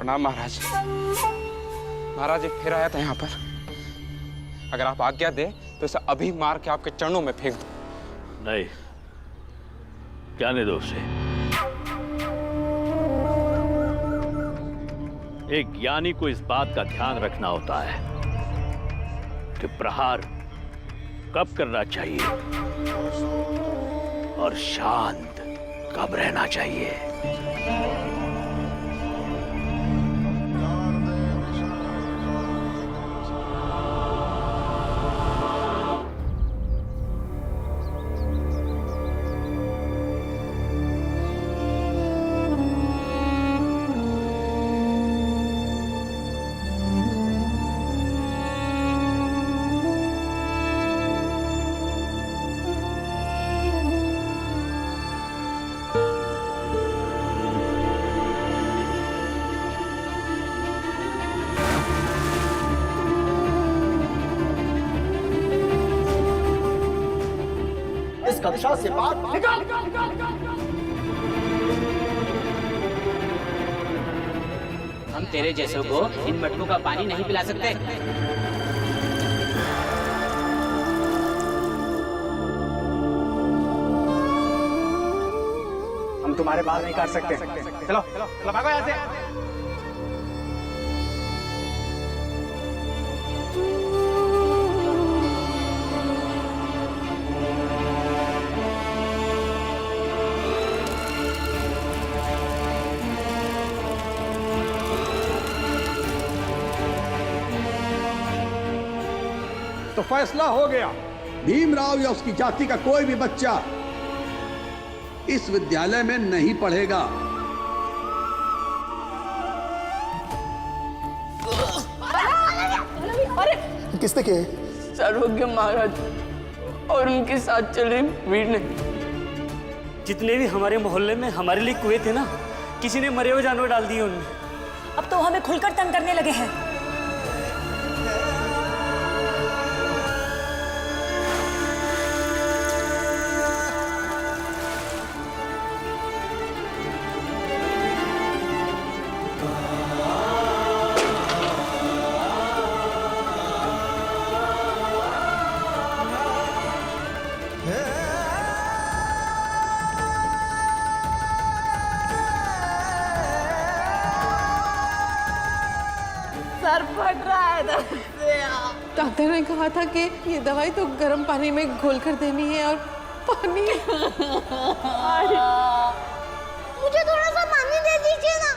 प्रणाम महाराज। महाराज एक फिर आया था यहाँ पर, अगर आप आज्ञा दें तो इसे अभी मार के आपके चरणों में फेंक दूं। नहीं, जाने दो उसे। एक ज्ञानी को इस बात का ध्यान रखना होता है कि प्रहार कब करना चाहिए और शांत कब रहना चाहिए। कक्षा से बात निकाल। हम तेरे जैसों को इन मटकों का पानी नहीं पिला सकते। हम तुम्हारे बाल नहीं काट सकते। चलो चलो भागो यहाँ से। तो फैसला हो गया, भीमराव या उसकी जाति का कोई भी बच्चा इस विद्यालय में नहीं पढ़ेगा। किसने किए? सर्वज्ञ महाराज और उनके साथ चल रहे वीर ने। जितने भी हमारे मोहल्ले में हमारे लिए कुएं थे ना, किसी ने मरे हुए जानवर डाल दिए उनमें। अब तो हमें खुलकर तंग करने लगे हैं। सर फट रहा है दर्द से। डॉक्टर ने कहा था कि ये दवाई तो गर्म पानी में घोलकर देनी है और पानी। मुझे थोड़ा सा पानी दे दीजिएगा,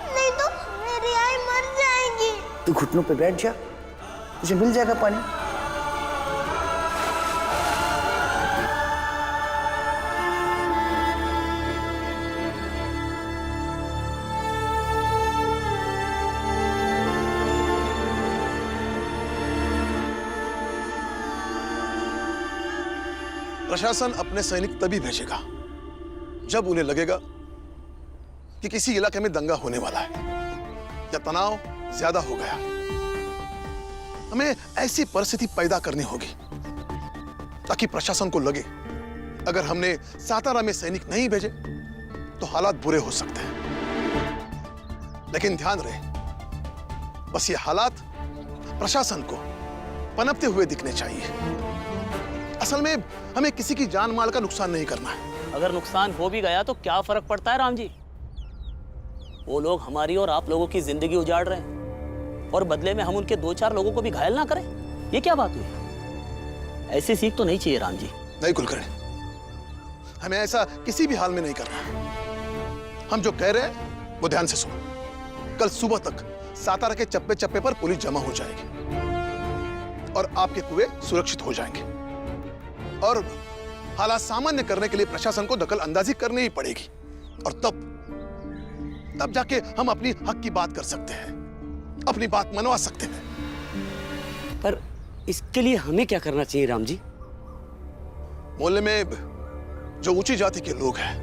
नहीं तो मेरी आई मर जाएगी। तू घुटनों पे बैठ जा, तुझे मिल जाएगा पानी। प्रशासन अपने सैनिक तभी भेजेगा जब उन्हें लगेगा कि किसी इलाके में दंगा होने वाला है या तनाव ज्यादा हो गया। हमें ऐसी परिस्थिति पैदा करनी होगी ताकि प्रशासन को लगे अगर हमने सातारा में सैनिक नहीं भेजे तो हालात बुरे हो सकते हैं। लेकिन ध्यान रहे, बस ये हालात प्रशासन को पनपते हुए दिखने चाहिए। असल में हमें किसी की जान माल का नुकसान नहीं करना है। अगर नुकसान हो भी गया तो क्या फर्क पड़ता है राम जी? वो लोग हमारी और आप लोगों की जिंदगी उजाड़ रहे हैं और बदले में हम उनके 2-4 लोगों को भी घायल ना करें। ये क्या बात हुई? ऐसी सीख तो नहीं चाहिए राम जी। नहीं कुलकर्णी, हमें ऐसा किसी भी हाल में नहीं करना। हम जो कह रहे हैं वो ध्यान से सुनो। कल सुबह तक सातारा के चप्पे चप्पे पर पुलिस जमा हो जाएगी और आपके कुएं सुरक्षित हो जाएंगे। और हालात सामान्य करने के लिए प्रशासन को दखल अंदाजी करनी ही पड़ेगी और तब जाके हम अपनी हक की बात कर सकते हैं, अपनी बात मनवा सकते हैं। पर इसके लिए हमें क्या करना चाहिए राम जी? मोहल्ले में जो ऊंची जाति के लोग हैं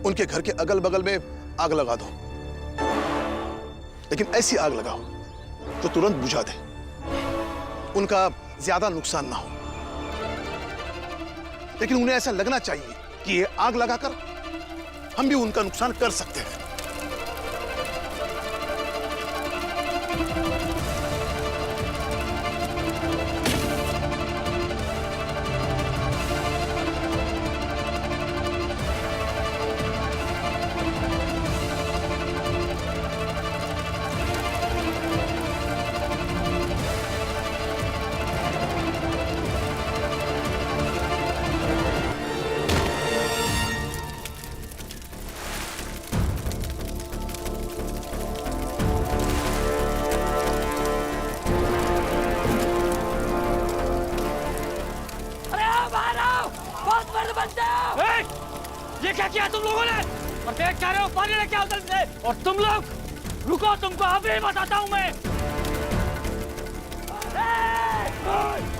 उनके घर के अगल बगल में आग लगा दो, लेकिन ऐसी आग लगाओ जो तुरंत बुझा दे, उनका ज्यादा नुकसान ना हो। लेकिन उन्हें ऐसा लगना चाहिए कि ये आग लगाकर हम भी उनका नुकसान कर सकते हैं। बनते हो? ये क्या किया तुम लोगों ने? और देख क्या रहे हो, पानी लेके आओ जल्दी से। और तुम लोग रुको, तुमको अभी बताता हूँ मैं।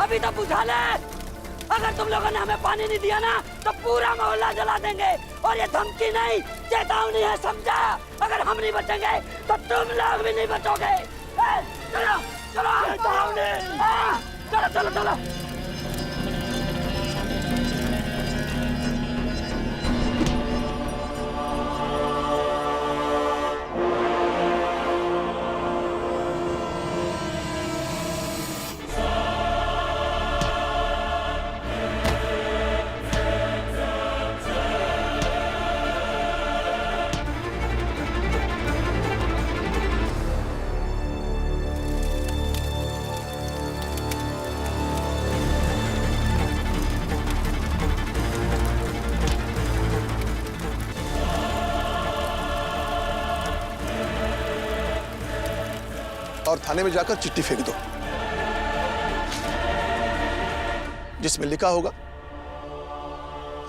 अभी तो बुझा ले। अगर तुम लोगों ने हमें पानी नहीं दिया ना तो पूरा मोहल्ला जला देंगे। और ये धमकी नहीं, चेतावनी है, समझा? अगर हम नहीं बचेंगे तो तुम लोग भी नहीं बचोगे। चलो चलो चलो चलो चलो। और थाने में जाकर चिट्ठी फेंक दो जिसमें लिखा होगा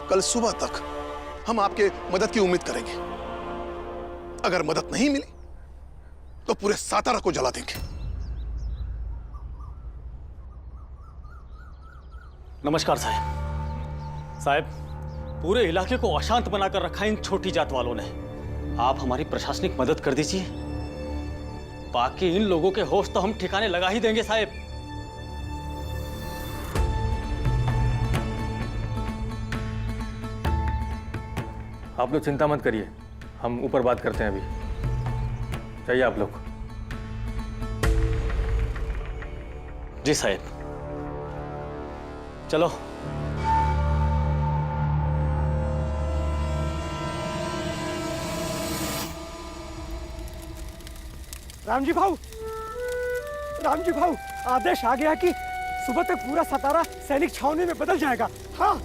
कल सुबह तक हम आपके मदद की उम्मीद करेंगे। अगर मदद नहीं मिली तो पूरे सातारा को जला देंगे। नमस्कार साहब। साहब, पूरे इलाके को अशांत बनाकर रखा है इन छोटी जात वालों ने। आप हमारी प्रशासनिक मदद कर दीजिए, बाकी इन लोगों के होश तो हम ठिकाने लगा ही देंगे साहब। आप लोग चिंता मत करिए, हम ऊपर बात करते हैं। अभी चाहिए आप लोग। जी साहब, चलो। रामजी भाऊ, रामजी भाऊ, आदेश आ गया कि सुबह तक पूरा सतारा सैनिक छावनी में बदल जाएगा। हाँ।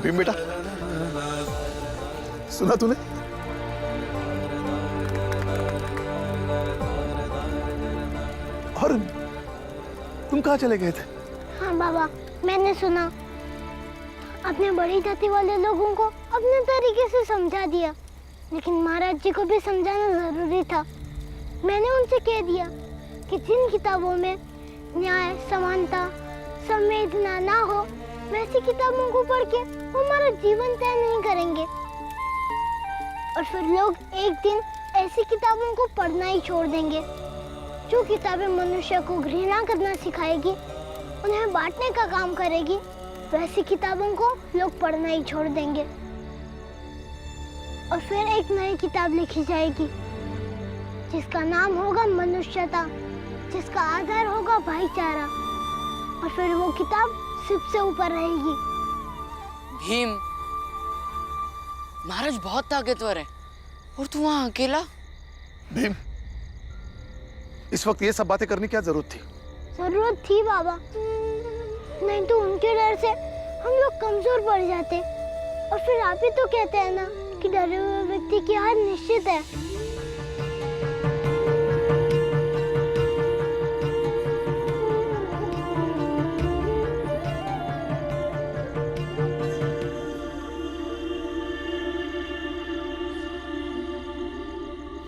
भीम बेटा, सुना तूने? और तुम कहाँ चले गए थे? हाँ बाबा, मैंने सुना। अपने बड़ी जाति वाले लोगों को अपने तरीके से समझा दिया, लेकिन महाराज जी को भी समझाना जरूरी था। मैंने उनसे कह दिया कि जिन किताबों में न्याय, समानता, संवेदना ना हो, वैसी किताबों को पढ़ के वो हमारा जीवन तय नहीं करेंगे। और फिर लोग एक दिन ऐसी किताबों को पढ़ना ही छोड़ देंगे। जो किताबें मनुष्य को घृणा करना सिखाएगी, उन्हें बांटने का काम करेगी, वैसी किताबों को लोग पढ़ना ही छोड़ देंगे। और फिर एक नई किताब लिखी जाएगी जिसका नाम होगा मनुष्यता, जिसका आधार होगा भाईचारा। और फिर वो किताब सबसे ऊपर रहेगी। भीम, महाराज बहुत ताकतवर है और तू वहां अकेला। भीम, इस वक्त ये सब बातें करने की क्या जरूरत थी? जरूरत थी बाबा, नहीं तो उनके डर से हम लोग कमजोर पड़ जाते। और फिर आप ही तो कहते हैं ना कि डरे हुए व्यक्ति की हार निश्चित है।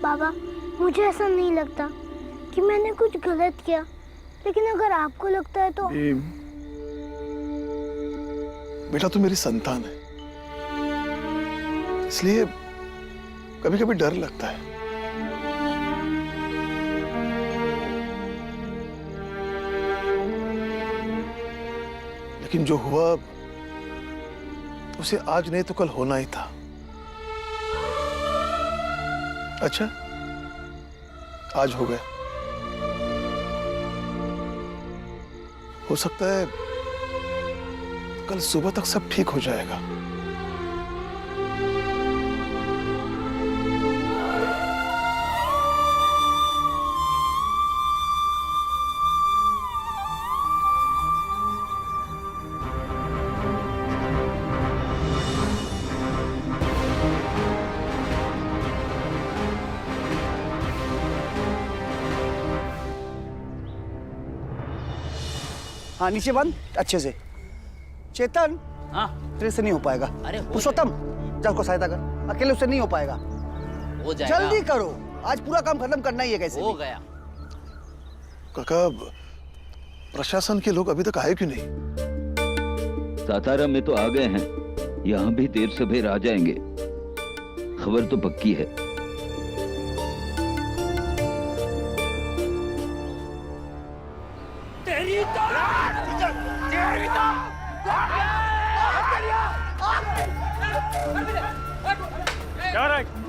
बाबा, मुझे ऐसा नहीं लगता कि मैंने कुछ गलत किया, लेकिन अगर आपको लगता है तो। बेटा, तू मेरी संतान है, इसलिए कभी कभी डर लगता है। लेकिन जो हुआ उसे आज नहीं तो कल होना ही था। अच्छा, आज हो गया, हो सकता है कल सुबह तक सब ठीक हो जाएगा। हाँ नीचे बंद अच्छे से। चेतन, हाँ तेरे से नहीं हो पाएगा। अरे पुरुषोत्तम, जा उसको सहायता कर, अकेले उससे नहीं हो पाएगा। हो जाएगा। जल्दी करो, आज पूरा काम खत्म करना ही है कैसे हो भी। गया। काका, प्रशासन के लोग अभी तक आए क्यों नहीं? सातारा में तो आ गए हैं, यहाँ भी देर सवेर आ जाएंगे। खबर तो पक्की है।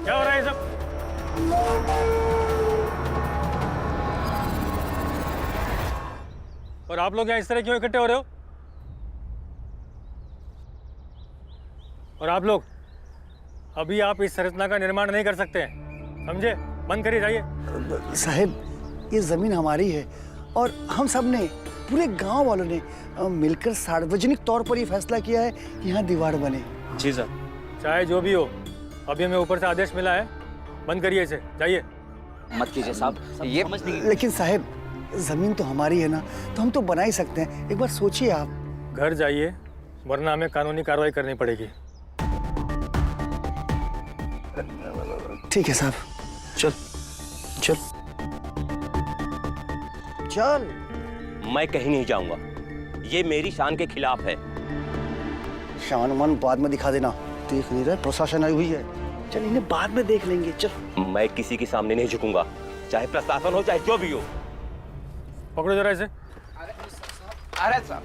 क्या हो रहा है ये सब? और आप लोग यहाँ इस तरह क्यों इकट्ठे हो रहे हो? और आप लोग अभी आप इस संरचना का निर्माण नहीं कर सकते हैं, समझे? बंद करिए, जाइए। साहब, ये जमीन हमारी है और हम सब ने, पूरे गांव वालों ने मिलकर सार्वजनिक तौर पर ये फैसला किया है कि यहाँ दीवार बने। जी सर। चाहे जो भी हो, अभी हमें ऊपर से आदेश मिला है, बंद करिए इसे, जाइए। मत कीजिए साहब, ये लेकिन साहब, जमीन तो हमारी है ना, तो हम तो बना ही सकते हैं। एक बार सोचिए आप। घर जाइए, वरना हमें कानूनी कार्रवाई करनी पड़ेगी। ठीक है साहब, चल चल चल। मैं कहीं नहीं जाऊंगा, ये मेरी शान के खिलाफ है। शान मन बाद में दिखा देना, देख नहीं रहे प्रशासन आई हुई है। चल इन्हें बाद में देख लेंगे, चल। मैं किसी के सामने नहीं झुकूंगा, चाहे प्रशासन हो चाहे जो भी हो। पकड़ो जरा इसे। अरे साहब,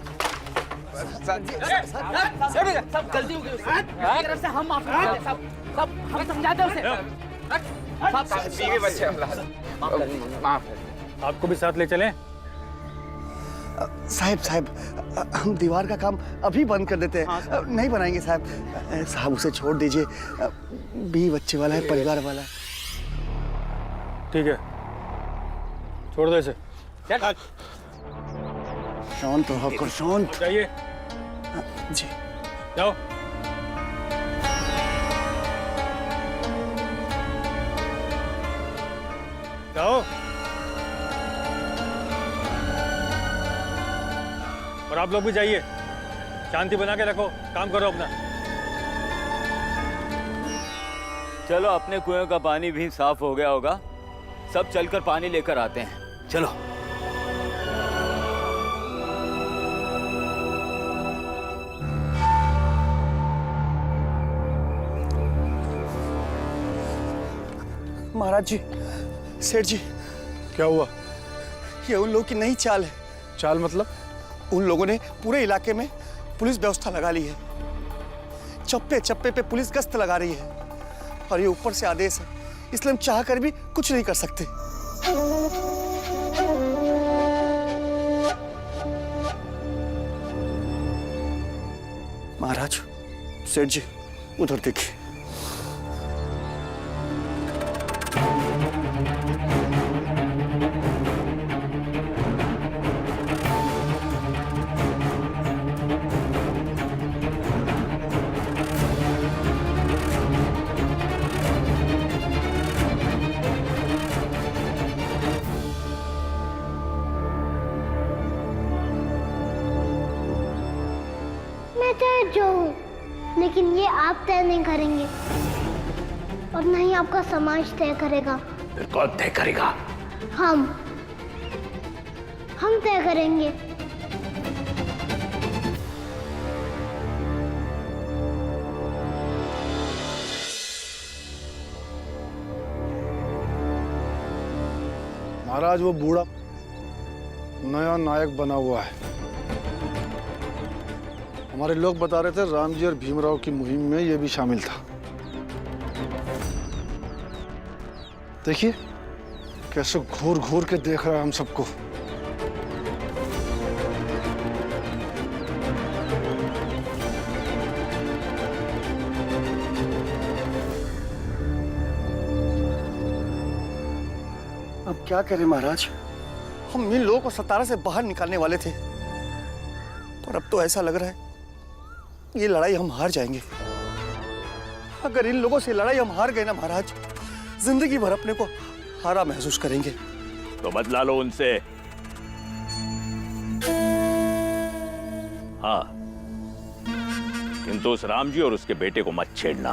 सब गलती हो गई तरफ से, हम माफी मांगते हैं सब, हम समझाते हैं उसे। बच्चे माफ है। आपको भी साथ ले चलें? साहब, हम दीवार का काम अभी बंद कर देते हैं। नहीं बनाएंगे साहब। साहब उसे छोड़ दीजिए, बीवी बच्चे वाला है, परिवार वाला है। ठीक है, छोड़ दो इसे। शांत होकर, शांत। जाइए। जी जाओ। जाओ। और आप लोग भी जाइए, शांति बना के रखो, काम करो अपना। चलो, अपने कुएं का पानी भी साफ हो गया होगा, सब चलकर पानी लेकर आते हैं। चलो। महाराज जी, सेठ जी। क्या हुआ? ये उन लोगों की नई चाल है। चाल मतलब? उन लोगों ने पूरे इलाके में पुलिस व्यवस्था लगा ली है। चप्पे चप्पे पे पुलिस गश्त लगा रही है और ये ऊपर से आदेश है, इसलिए हम चाह कर भी कुछ नहीं कर सकते। महाराज, सेठ जी, उधर देखिए। चाहे जो हो, लेकिन ये आप तय नहीं करेंगे और न ही आपका समाज तय करेगा। फिर कौन तय करेगा? हम तय करेंगे। महाराज, वो बूढ़ा नया नायक बना हुआ है। हमारे लोग बता रहे थे राम जी और भीमराव की मुहिम में ये भी शामिल था। देखिए कैसे घूर घूर के देख रहा है हम सबको। अब क्या करें महाराज, हम इन लोगों को सतारा से बाहर निकालने वाले थे, पर अब तो ऐसा लग रहा है ये लड़ाई हम हार जाएंगे। अगर इन लोगों से लड़ाई हम हार गए ना महाराज, जिंदगी भर अपने को हारा महसूस करेंगे। तो बदला लो उनसे। हाँ, किंतु उस राम जी और उसके बेटे को मत छेड़ना,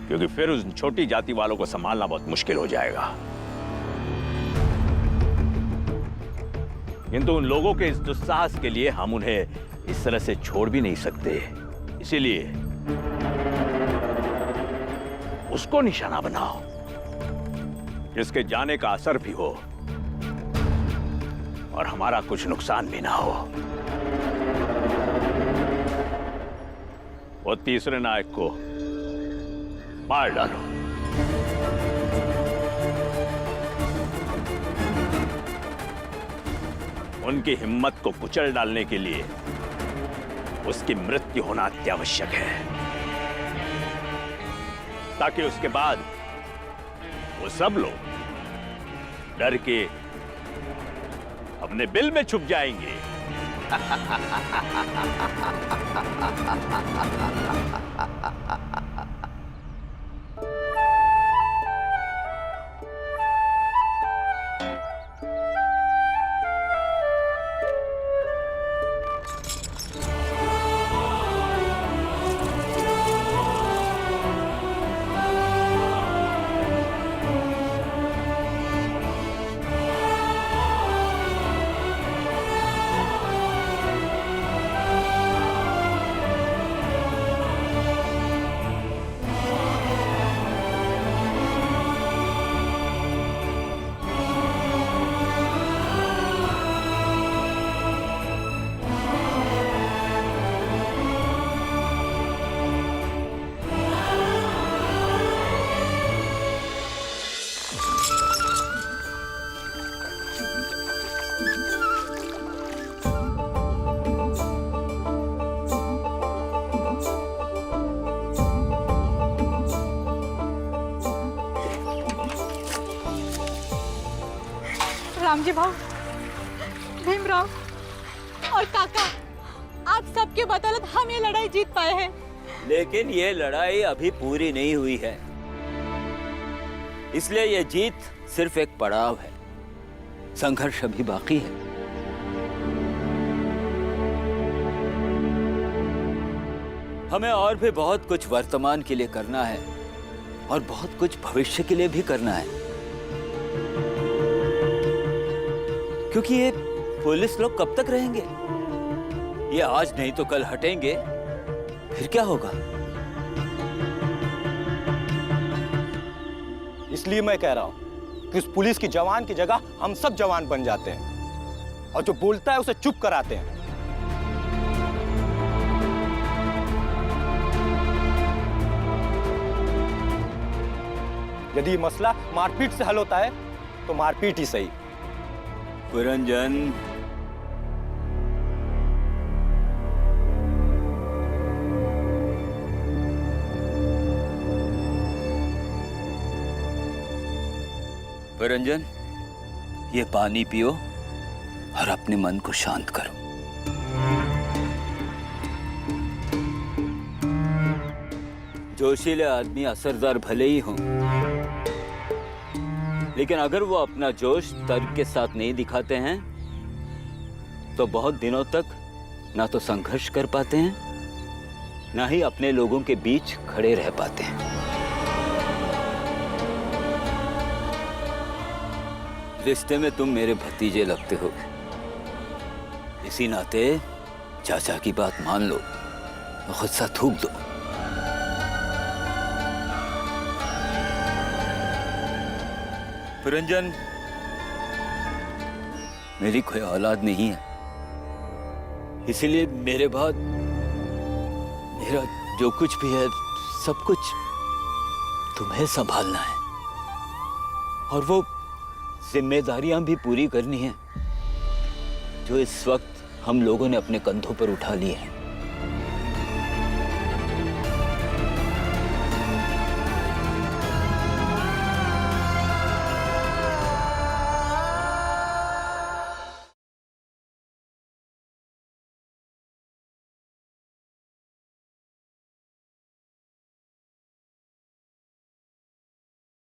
क्योंकि फिर उन छोटी जाति वालों को संभालना बहुत मुश्किल हो जाएगा। किंतु उन लोगों के इस दुस्साहस के लिए हम उन्हें इस तरह से छोड़ भी नहीं सकते, इसीलिए उसको निशाना बनाओ जिसके जाने का असर भी हो और हमारा कुछ नुकसान भी ना हो। वो तीसरे नायक को मार डालो। उनकी हिम्मत को कुचल डालने के लिए उसकी मृत्यु होना अत्यावश्यक है, ताकि उसके बाद वो सब लोग डर के अपने बिल में छुप जाएंगे। रामजी भाऊ, भीमराव और काका, आप सबके बदौलत हम ये लड़ाई जीत पाए हैं। लेकिन ये लड़ाई अभी पूरी नहीं हुई है, इसलिए ये जीत सिर्फ एक पड़ाव है। संघर्ष अभी बाकी है। हमें और भी बहुत कुछ वर्तमान के लिए करना है और बहुत कुछ भविष्य के लिए भी करना है, क्योंकि ये पुलिस लोग कब तक रहेंगे? ये आज नहीं तो कल हटेंगे, फिर क्या होगा? इसलिए मैं कह रहा हूं कि उस पुलिस की जवान की जगह हम सब जवान बन जाते हैं और जो बोलता है उसे चुप कराते हैं। यदि मसला मारपीट से हल होता है तो मारपीट ही सही। पुरंजन, पुरंजन, ये पानी पियो और अपने मन को शांत करो। जोशीले आदमी असरदार भले ही हों, लेकिन अगर वो अपना जोश तर्क के साथ नहीं दिखाते हैं तो बहुत दिनों तक ना तो संघर्ष कर पाते हैं, ना ही अपने लोगों के बीच खड़े रह पाते हैं। रिश्ते में तुम मेरे भतीजे लगते हो, इसी नाते चाचा की बात मान लो और गुस्सा थूक दो। पुरंजन, मेरी कोई औलाद नहीं है, इसीलिए मेरे बाद मेरा जो कुछ भी है सब कुछ तुम्हें संभालना है और वो जिम्मेदारियां भी पूरी करनी है जो इस वक्त हम लोगों ने अपने कंधों पर उठा ली हैं।